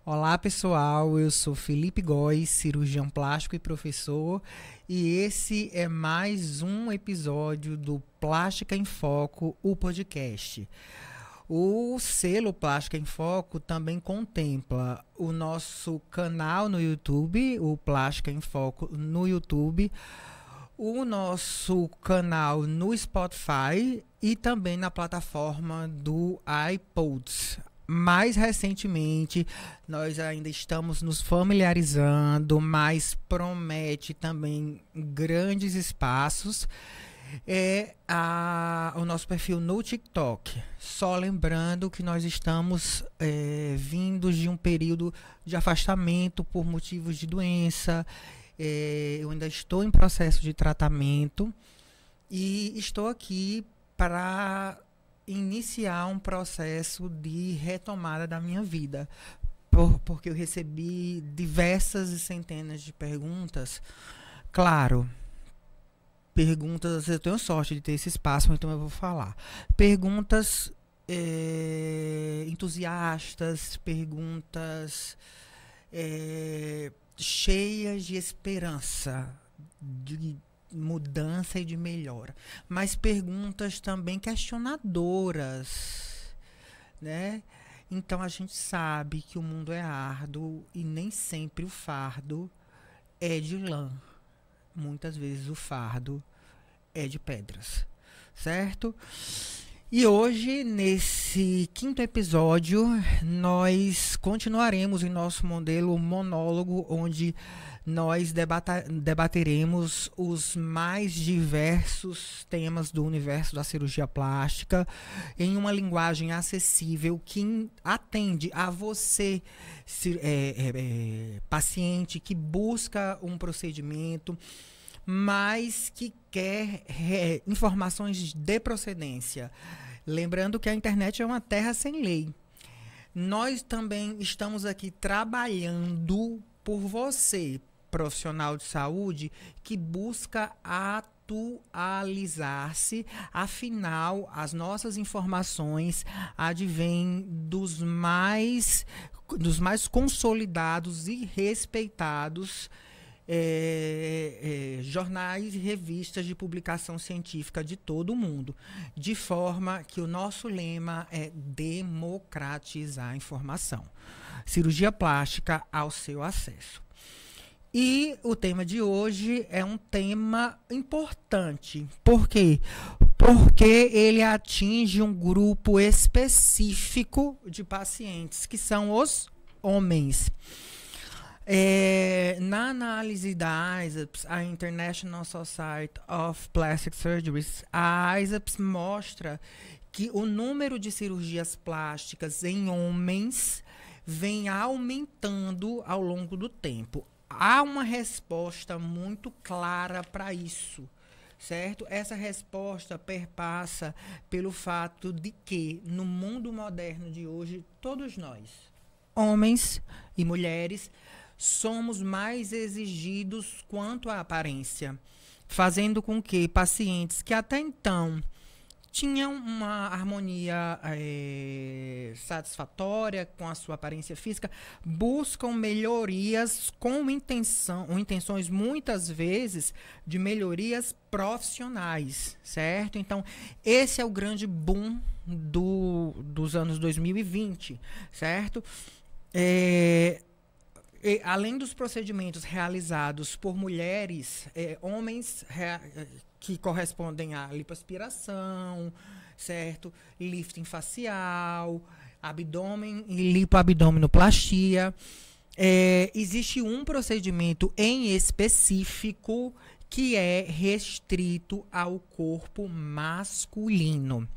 Olá pessoal, eu sou Felipe Góes, cirurgião plástico e professor, e esse é mais um episódio do Plástica em Foco, o podcast. O selo Plástica em Foco também contempla o nosso canal no YouTube, o Plástica em Foco no YouTube, o nosso canal no Spotify e também na plataforma do iPods. Mais recentemente, nós ainda estamos nos familiarizando, mas promete também grandes espaços. O nosso perfil no TikTok. Só lembrando que nós estamos vindos de um período de afastamento por motivos de doença. Eu ainda estou em processo de tratamento e estou aqui para iniciar um processo de retomada da minha vida, porque eu recebi diversas e centenas de perguntas. Claro, perguntas, eu tenho sorte de ter esse espaço, então eu vou falar. Perguntas entusiastas, perguntas cheias de esperança, de mudança e de melhora, mas perguntas também questionadoras, né? Então a gente sabe que o mundo é árduo e nem sempre o fardo é de lã. Muitas vezes o fardo é de pedras, certo? E hoje, nesse quinto episódio, nós continuaremos em nosso modelo monólogo, onde nós debateremos os mais diversos temas do universo da cirurgia plástica em uma linguagem acessível que atende a você, paciente que busca um procedimento, mas que quer informações de procedência. Lembrando que a internet é uma terra sem lei. Nós também estamos aqui trabalhando por você, profissional de saúde, que busca atualizar-se. Afinal, as nossas informações advêm dos mais consolidados e respeitados jornais e revistas de publicação científica de todo o mundo, de forma que o nosso lema é democratizar a informação. Cirurgia plástica ao seu acesso. E o tema de hoje é um tema importante. Por quê? Porque ele atinge um grupo específico de pacientes, que são os homens. Na análise da ISAPS, a International Society of Plastic Surgeries, a ISAPS mostra que o número de cirurgias plásticas em homens vem aumentando ao longo do tempo. Há uma resposta muito clara para isso, certo? Essa resposta perpassa pelo fato de que, no mundo moderno de hoje, todos nós, homens e mulheres, somos mais exigidos quanto à aparência, fazendo com que pacientes que até então tinham uma harmonia satisfatória com a sua aparência física, buscam melhorias com intenções muitas vezes de melhorias profissionais, certo? Então, esse é o grande boom dos anos 2020, certo? Além dos procedimentos realizados por mulheres, homens que correspondem à lipoaspiração, certo? Lifting facial, abdômen e lipoabdominoplastia. Existe um procedimento em específico que é restrito ao corpo masculino.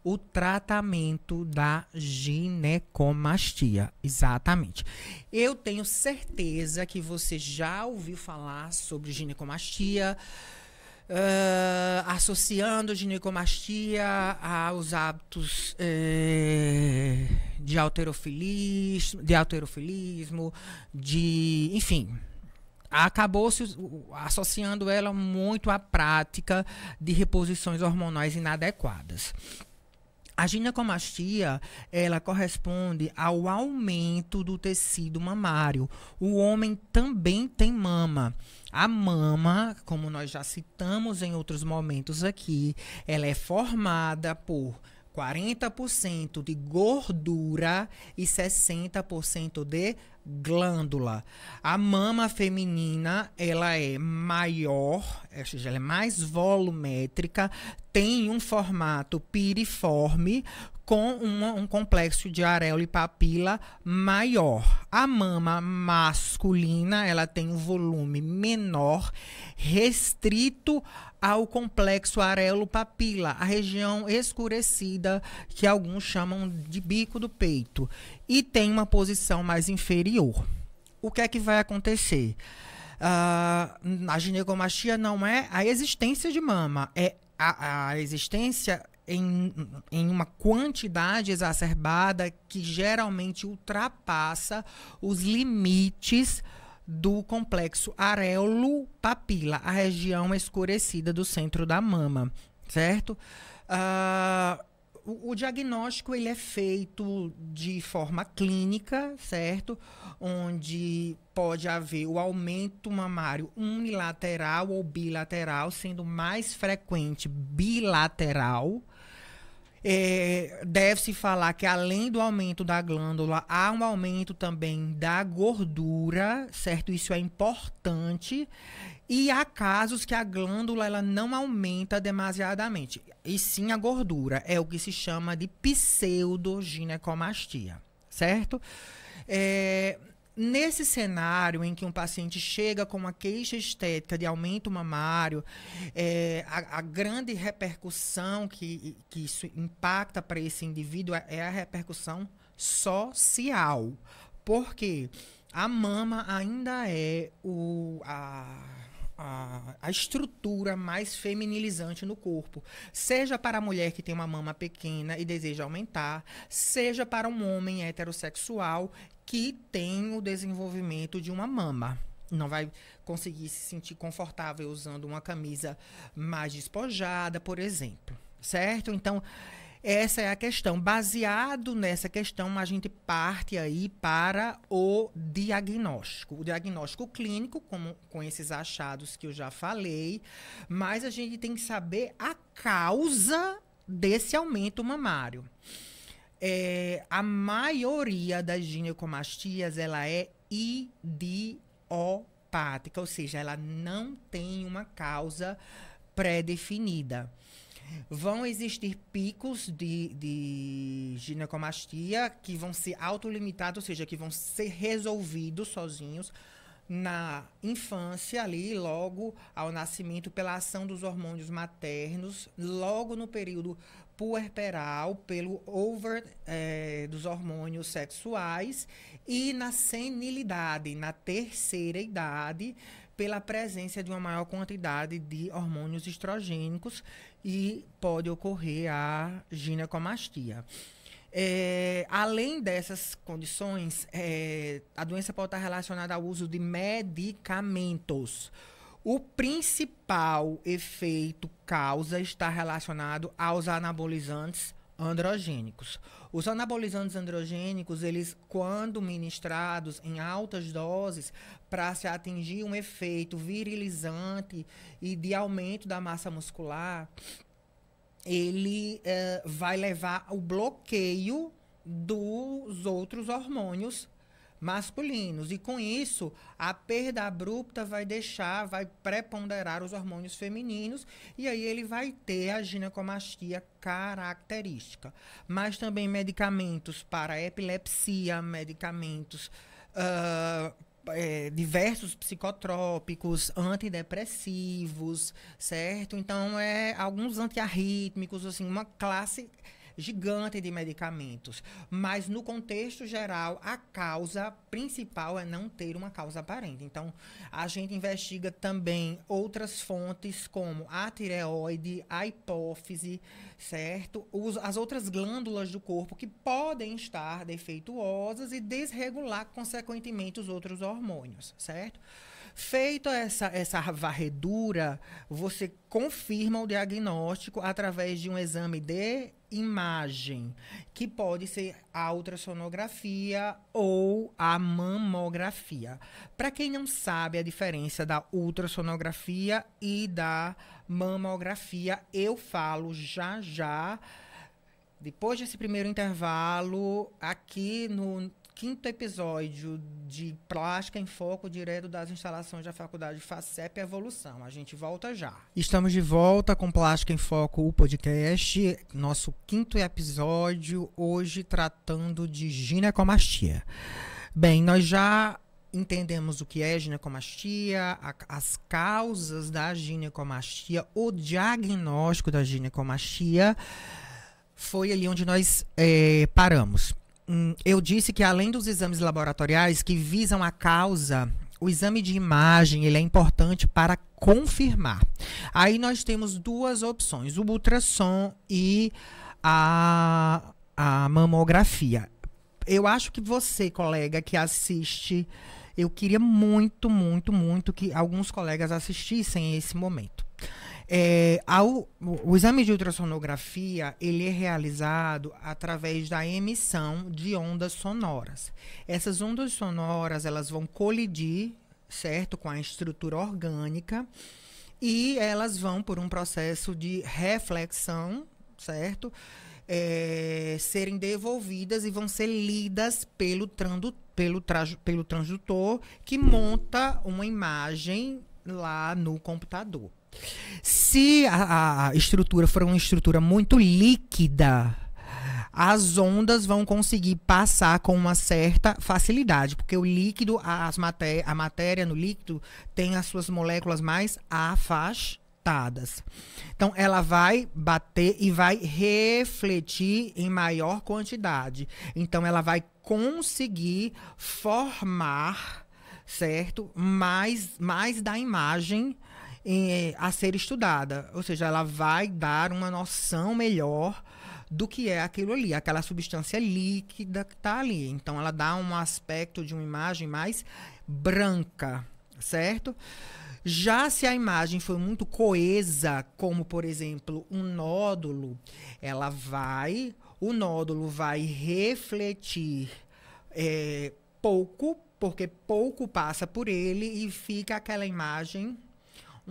O tratamento da ginecomastia. Exatamente. Eu tenho certeza que você já ouviu falar sobre ginecomastia, associando ginecomastia aos hábitos de halterofilismo, enfim. Acabou se associando ela muito à prática de reposições hormonais inadequadas. A ginecomastia, ela corresponde ao aumento do tecido mamário. O homem também tem mama. A mama, como nós já citamos em outros momentos aqui, ela é formada por 40% de gordura e 60% de glândula. A mama feminina, ela é maior, ou seja, ela é mais volumétrica, tem um formato piriforme com um complexo de areola e papila maior. A mama masculina, ela tem um volume menor, restrito ao complexo areolo-papila, a região escurecida que alguns chamam de bico do peito, e tem uma posição mais inferior. O que é que vai acontecer? A ginecomastia não é a existência de mama, é a existência em uma quantidade exacerbada que geralmente ultrapassa os limites do complexo areolo-papila, a região escurecida do centro da mama, certo? O diagnóstico ele é feito de forma clínica, certo? Onde pode haver o aumento mamário unilateral ou bilateral, sendo mais frequente bilateral. Deve-se falar que além do aumento da glândula, há um aumento também da gordura, certo? Isso é importante. E há casos que a glândula ela não aumenta demasiadamente, e sim a gordura. É o que se chama de pseudoginecomastia, certo? Nesse cenário em que um paciente chega com uma queixa estética de aumento mamário, a grande repercussão que isso impacta para esse indivíduo é a repercussão social. Porque a mama ainda é a estrutura mais feminilizante no corpo, seja para a mulher que tem uma mama pequena e deseja aumentar, seja para um homem heterossexual que tem o desenvolvimento de uma mama. Não vai conseguir se sentir confortável usando uma camisa mais despojada, por exemplo, certo? Então, essa é a questão. Baseado nessa questão, a gente parte aí para o diagnóstico. O diagnóstico clínico, com esses achados que eu já falei, mas a gente tem que saber a causa desse aumento mamário. A maioria das ginecomastias, ela é idiopática, ou seja, ela não tem uma causa pré-definida. Vão existir picos de ginecomastia que vão ser autolimitados, ou seja, que vão ser resolvidos sozinhos na infância ali, logo ao nascimento, pela ação dos hormônios maternos, logo no período puerperal, pelo dos hormônios sexuais, e na senilidade, na terceira idade, pela presença de uma maior quantidade de hormônios estrogênicos, e pode ocorrer a ginecomastia. Além dessas condições, a doença pode estar relacionada ao uso de medicamentos. O principal efeito causa está relacionado aos anabolizantes androgênicos. Os anabolizantes androgênicos, eles, quando ministrados em altas doses, para se atingir um efeito virilizante e de aumento da massa muscular, ele vai levar ao bloqueio dos outros hormônios masculinos. E com isso, a perda abrupta vai preponderar os hormônios femininos, e aí ele vai ter a ginecomastia característica. Mas também medicamentos para epilepsia, medicamentos diversos psicotrópicos, antidepressivos, certo? Então, alguns antiarrítmicos, assim, uma classe gigante de medicamentos. Mas, no contexto geral, a causa principal é não ter uma causa aparente. Então, a gente investiga também outras fontes, como a tireoide, a hipófise, certo? As outras glândulas do corpo que podem estar defeituosas e desregular, consequentemente, os outros hormônios, certo? Feito essa varredura, você confirma o diagnóstico através de um exame de imagem, que pode ser a ultrassonografia ou a mamografia. Para quem não sabe a diferença da ultrassonografia e da mamografia, eu falo já já, depois desse primeiro intervalo, aqui no quinto episódio de Plástica em Foco, direto das instalações da Faculdade FACEP Evolução. A gente volta já. Estamos de volta com Plástica em Foco, o podcast. Nosso quinto episódio, hoje tratando de ginecomastia. Bem, nós já entendemos o que é ginecomastia, as causas da ginecomastia, o diagnóstico da ginecomastia. Foi ali onde nós paramos. Eu disse que além dos exames laboratoriais que visam a causa, o exame de imagem ele é importante para confirmar. Aí nós temos duas opções, o ultrassom e a mamografia. Eu acho que você, colega, que assiste, eu queria muito, muito, muito que alguns colegas assistissem esse momento. O exame de ultrassonografia ele é realizado através da emissão de ondas sonoras. Essas ondas sonoras elas vão colidir, certo, com a estrutura orgânica e elas vão por um processo de reflexão, certo, serem devolvidas e vão ser lidas pelo transdutor que monta uma imagem lá no computador. Se a estrutura for uma estrutura muito líquida, as ondas vão conseguir passar com uma certa facilidade, porque o líquido, a matéria no líquido tem as suas moléculas mais afastadas. Então, ela vai bater e vai refletir em maior quantidade. Então, ela vai conseguir formar, certo, mais da imagem a ser estudada, ou seja, ela vai dar uma noção melhor do que é aquilo ali, aquela substância líquida que está ali. Então, ela dá um aspecto de uma imagem mais branca, certo? Já se a imagem for muito coesa, como, por exemplo, um nódulo, o nódulo vai refletir pouco, porque pouco passa por ele e fica aquela imagem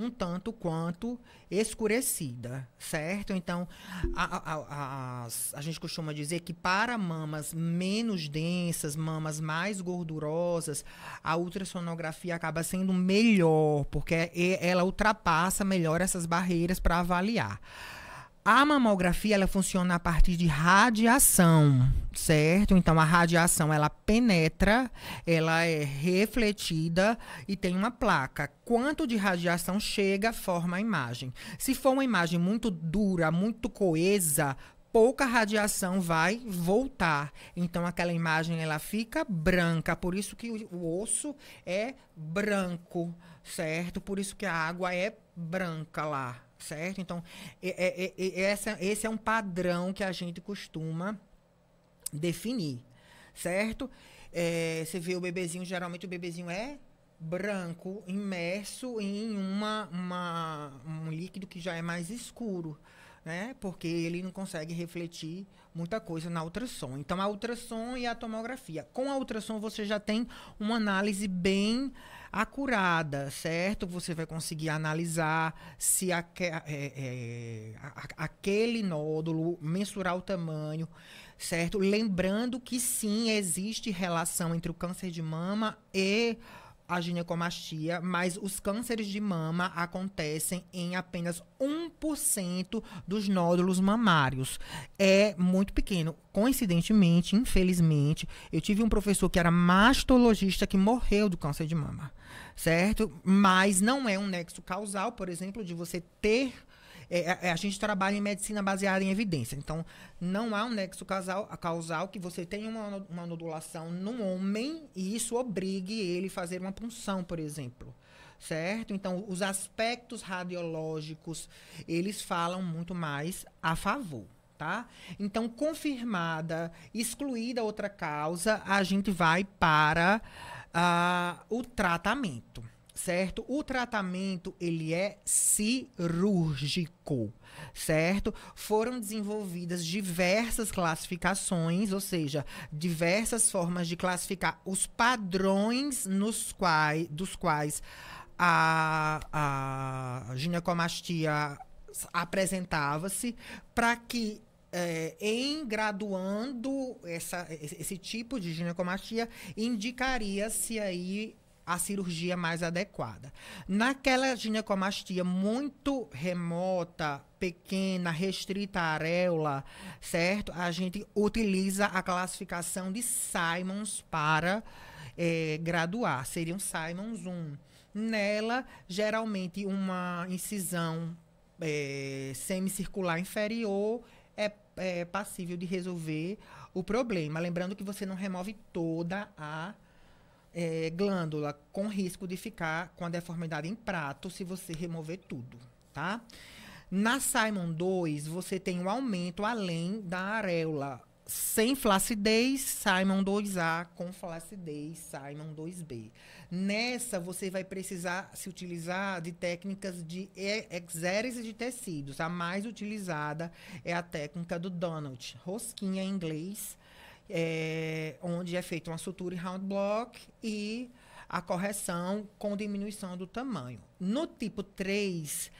um tanto quanto escurecida, certo? Então, a gente costuma dizer que para mamas menos densas, mamas mais gordurosas, a ultrassonografia acaba sendo melhor, porque ela ultrapassa melhor essas barreiras para avaliar. A mamografia, ela funciona a partir de radiação, certo? Então, a radiação, ela penetra, ela é refletida e tem uma placa. Quanto de radiação chega, forma a imagem. Se for uma imagem muito dura, muito coesa, pouca radiação vai voltar. Então, aquela imagem, ela fica branca. Por isso que o osso é branco, certo? Por isso que a água é branca lá. Certo? Então, esse é um padrão que a gente costuma definir, certo? Você vê o bebezinho, geralmente o bebezinho é branco, imerso em um líquido que já é mais escuro, né? Porque ele não consegue refletir muita coisa na ultrassom. Então, a ultrassom e a tomografia. Com a ultrassom, você já tem uma análise bem acurada, certo? Você vai conseguir analisar se aquele nódulo, mensurar o tamanho, certo? Lembrando que sim, existe relação entre o câncer de mama e a ginecomastia, mas os cânceres de mama acontecem em apenas 1% dos nódulos mamários. É muito pequeno. Coincidentemente, infelizmente, eu tive um professor que era mastologista que morreu do câncer de mama, certo? Mas não é um nexo causal, por exemplo, de você ter... a gente trabalha em medicina baseada em evidência. Então, não há um nexo causal que você tenha uma nodulação num homem e isso obrigue ele a fazer uma punção, por exemplo. Certo? Então, os aspectos radiológicos, eles falam muito mais a favor. Tá? Então, confirmada, excluída outra causa, a gente vai para o tratamento. certo? O tratamento, ele é cirúrgico, certo? Foram desenvolvidas diversas classificações, ou seja, diversas formas de classificar os padrões dos quais a ginecomastia apresentava-se, para que em graduando esse tipo de ginecomastia, indicaria-se aí a cirurgia mais adequada. Naquela ginecomastia muito remota, pequena, restrita à areola, certo? A gente utiliza a classificação de Simons para graduar. Seria um Simons 1. Nela, geralmente, uma incisão semicircular inferior é passível de resolver o problema. Lembrando que você não remove toda a glândula, com risco de ficar com a deformidade em prato se você remover tudo, tá? Na Simon 2, você tem um aumento além da areola. Sem flacidez, Simon 2A, com flacidez, Simon 2B. Nessa, você vai precisar se utilizar de técnicas de exérese de tecidos. A mais utilizada é a técnica do Donald, rosquinha em inglês, onde é feita uma sutura em round block e a correção com diminuição do tamanho. No tipo 3,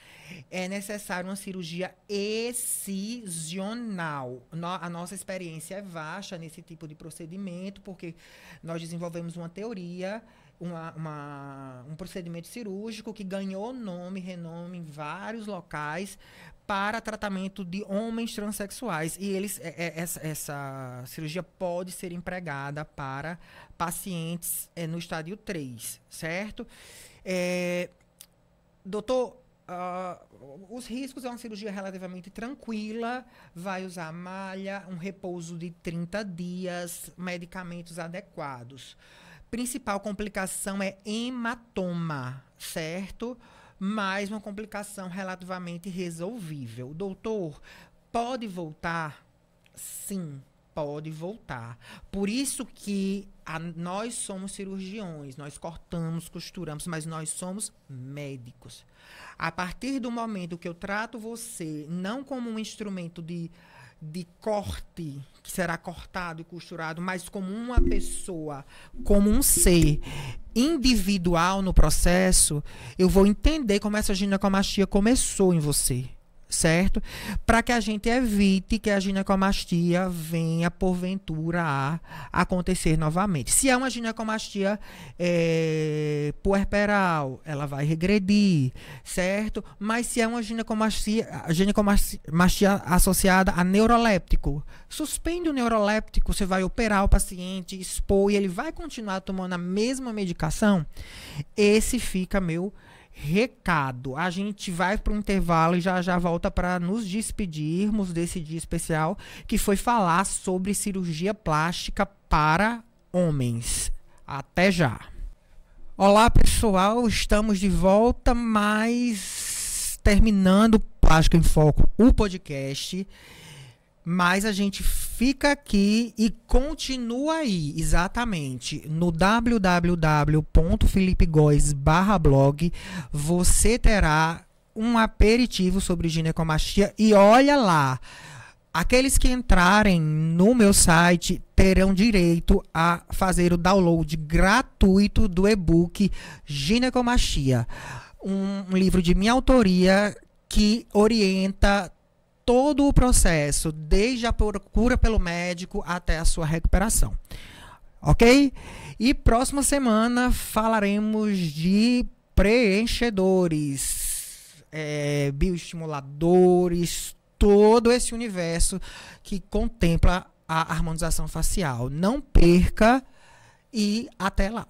é necessário uma cirurgia excisional. A nossa experiência é vasta nesse tipo de procedimento, porque nós desenvolvemos uma teoria, um procedimento cirúrgico que ganhou nome e renome em vários locais para tratamento de homens transexuais. E essa cirurgia pode ser empregada para pacientes no estádio 3, certo? Doutor, os riscos é uma cirurgia relativamente tranquila, vai usar malha, um repouso de 30 dias, medicamentos adequados. Principal complicação é hematoma, certo? Mas uma complicação relativamente resolvível. Doutor, pode voltar? Sim, pode voltar. Por isso que nós somos cirurgiões, nós cortamos, costuramos, mas nós somos médicos. A partir do momento que eu trato você não como um instrumento de corte, que será cortado e costurado, mas como uma pessoa, como um ser individual no processo, eu vou entender como essa ginecomastia começou em você, certo? Para que a gente evite que a ginecomastia venha, porventura, a acontecer novamente. Se é uma ginecomastia puerperal, ela vai regredir, certo? Mas se é uma ginecomastia associada a neuroléptico, suspende o neuroléptico, você vai operar o paciente, expor, e ele vai continuar tomando a mesma medicação. Esse fica meu recado. A gente vai para o intervalo e já volta para nos despedirmos desse dia especial, que foi falar sobre cirurgia plástica para homens. Até já. Olá, pessoal, estamos de volta, mas terminando Plástica em Foco, o podcast. Mas a gente fica aqui e continua aí, exatamente, no www.philippegoes.blog. Você terá um aperitivo sobre ginecomastia e olha lá, aqueles que entrarem no meu site terão direito a fazer o download gratuito do e-book Ginecomastia, um livro de minha autoria que orienta todo o processo, desde a procura pelo médico até a sua recuperação. Ok? E próxima semana falaremos de preenchedores, bioestimuladores, todo esse universo que contempla a harmonização facial. Não perca e até lá.